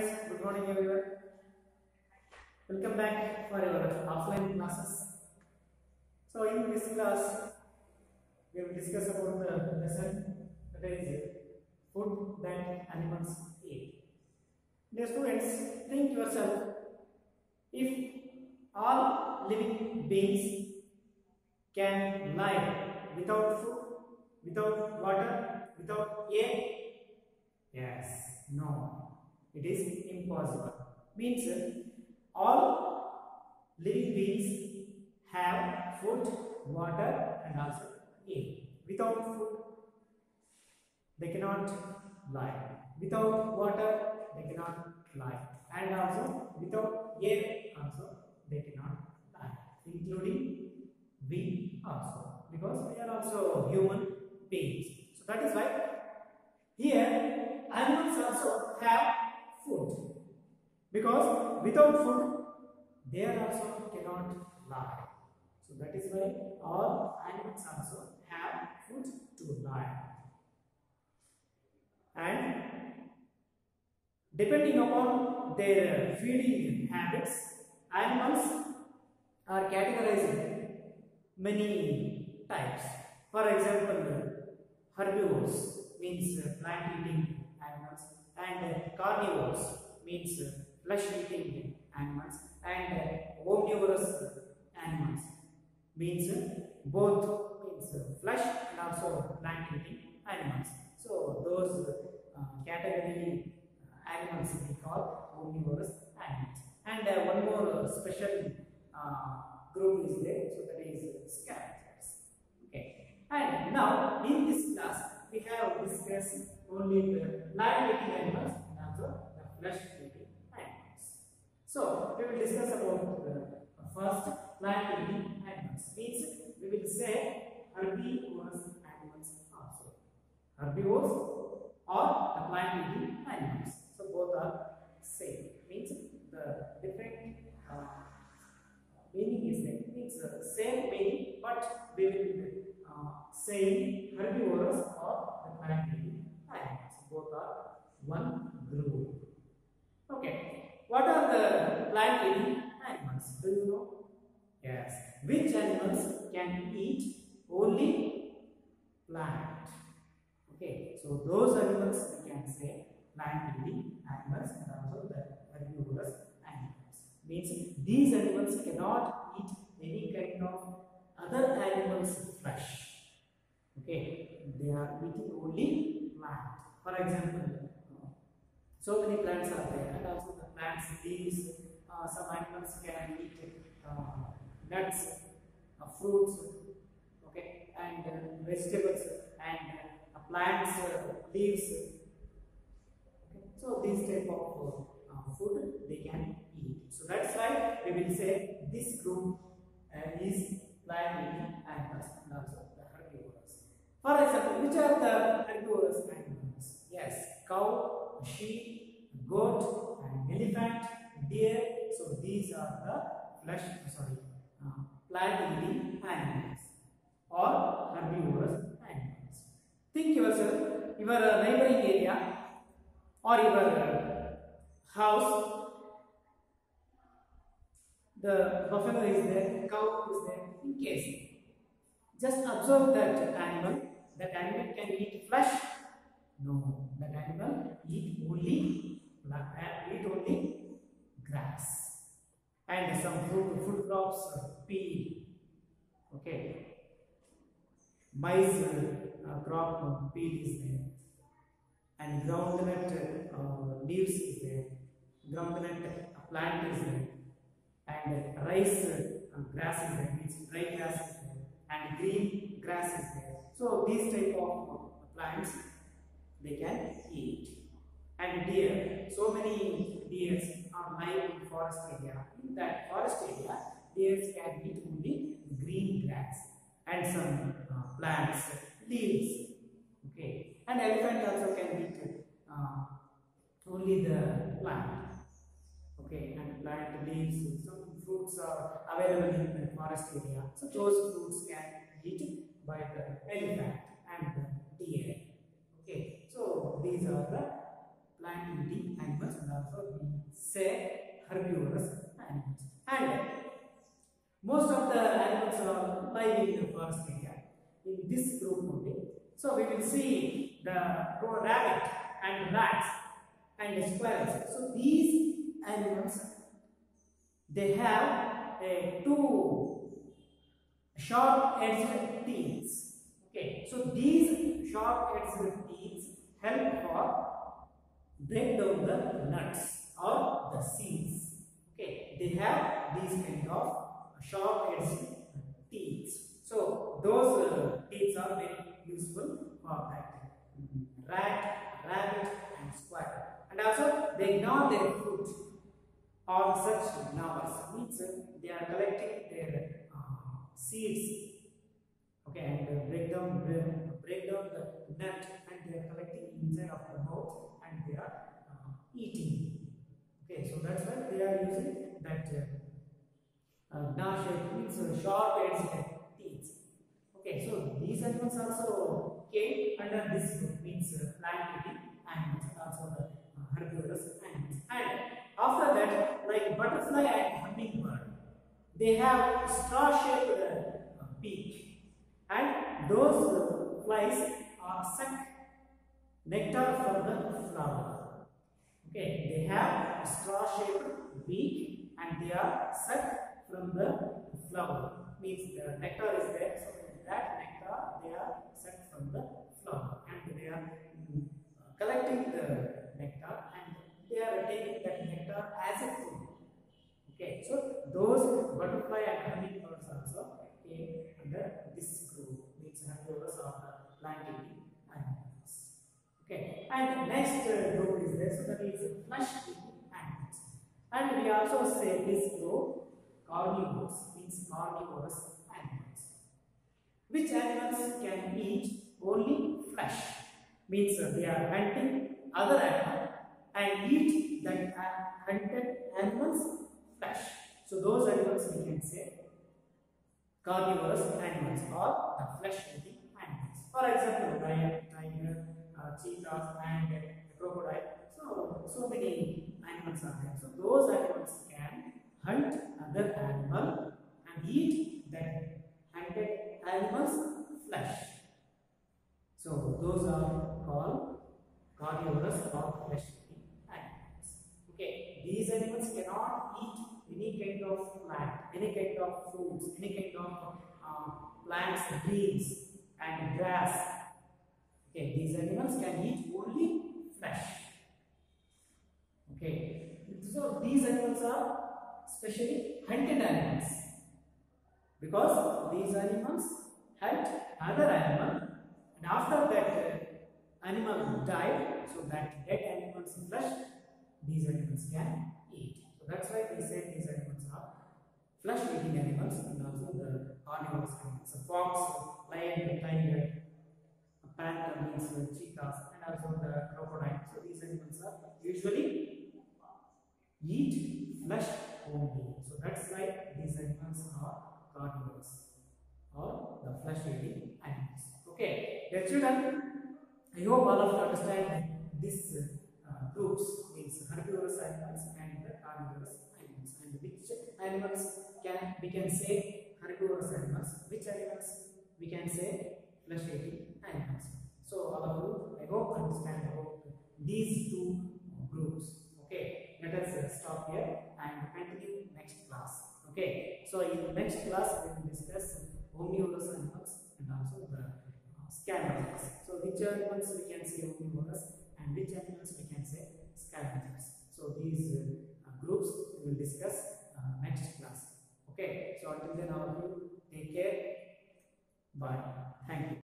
friends, good morning everyone. Welcome back for your offline classes. So in this class, we will discuss about the lesson that is food that animals eat. Dear students, think yourself, if all living beings can live without food, without water, without air? Yes, no. It is impossible. Means all living beings have food, water and also air. Without food, they cannot live. Without water, they cannot live. And also without air also they cannot live. Including we also. Because we are also human beings. So that is why here animals also have food, because without food they also cannot live. So that is why all animals also have food to live. And depending upon their feeding habits, animals are categorized many types. For example, herbivores means plant eating animals, and carnivores means flesh eating animals, and omnivorous animals means both means flesh and also plant eating animals. So those category animals we call omnivorous animals. And one more special group is there, so that is scavengers. Okay. And now in this class we have discussed only the land eating animals and also the flesh eating animals. So we will discuss about the first plant eating animals. Means we will say herbivorous animals also. Herbivores or the plant eating animals. So both are same. Means the different meaning is there. Means same meaning, but we will say herbivorous or the plant eating animals. Both are one group. Okay. What are the plant eating animals? Do you know? Yes. Which animals can eat only plant? Okay. So those animals we can say plant eating animals and also the herbivorous animals. Means these animals cannot eat any kind of other animals' flesh. Okay, they are eating only plant. For example, so many plants are there, and also the plants leaves. Some animals can eat nuts, fruits, okay, and vegetables, and plants leaves. Okay. So these type of food they can eat. So that's why we will say this group is plant eating animals and also the herbivores. For example, which are the herbivorous animals? Yes, cow, sheep, goat, and elephant, deer. So these are the plant eating animals or herbivorous animals. Think yourself, your neighboring area or your house, the buffalo is there, cow is there. In case, just observe that animal. That animal can eat flesh? No, that animal eat only grass and some food crops, pea. Okay, maize crop pea is there, and groundnut leaves is there, groundnut plant is there, and rice grass is there, means dry grass is there, and green grass is there. So these type of plants they can eat. And deer, so many deers are live in forest area. In that forest area, deers can eat only green grass and some plants, leaves. Okay, and elephant also can eat only the plant. Okay, and plant leaves. Some fruits are available in the forest area. So those fruits can be eaten by the elephant and the deer. Okay, so these are the plant eating eating animals, and also we say herbivorous animals. And most of the animals are living in the forest area in this group only. So we will see the rabbit and rats and squirrels. So these animals, they have two sharp-edged teeth. Okay, so these sharp-edged teeth help for break down the nuts or the seeds. Okay, they have these kind of sharp-edged teeth. So those teeth are very useful for that rat, rabbit, and squirrel. And also they gnaw their food on such gnawers. Means they are collecting their seeds. Okay, and break down the nut, and they are collecting inside of the mouth, and they are eating. Okay, so that's why they are using that gnaw shape, means sharp-edged teeth. Okay, so these animals also came under this group, means plant-eating animals, and also the herbivorous animals. And after that, like butterfly and hummingbird, they have straw-shaped beak, and those flies suck nectar from the flower. Okay, they have a straw-shaped beak, and they are sucked from the flower. Means the nectar is there, so that nectar they are sucked from the flower, and they are collecting the nectar, and they are taking that nectar as a food. Okay, so those butterfly and hummingbirds also came under this group, means herbivorous or the plant-eating animals. Okay, and the next group is there, so that is flesh-eating animals. And we also say this group carnivores, means carnivorous animals. Which animals can eat only flesh? Means they are hunting other animals and eat that hunted animals flesh. So those animals we can say carnivorous animals or the flesh-eating animals. For example, lion, tiger, cheetahs, and crocodile. So many animals are there. So those animals can hunt other animal and eat that hunted animals flesh. So those are called carnivorous or flesh-eating animals. Okay, these animals cannot eat any kind of plant, any kind of fruits, any kind of plants, greens, and grass. Okay, these animals can eat only flesh. Okay, so these animals are especially hunted animals, because these animals hunt other animal, and after that animal died, so that dead animal's flesh these animals can eat. So that's why we say these animals are flesh-eating animals, and also the carnivorous animals. So fox, lion, tiger, panther means cheetahs, and also the crocodile. So these animals are usually eat flesh only. So that's why these animals are carnivores or the flesh-eating animals. Okay, dear children, I hope all of you understand this groups, means herbivorous animals and the carnivorous animals, and which animals we can say herbivorous animals, which animals we can say flesh-eating animals. So all of you, I hope understand about these two groups. Okay, let us stop here and continue next class. Okay, so in next class we will discuss omnivorous animals and also the scavengers. So which animals we can say omnivorous and which animals we can say scavengers. So these groups we will discuss next class. Okay, so until then all of you take care. Bye. Thank you.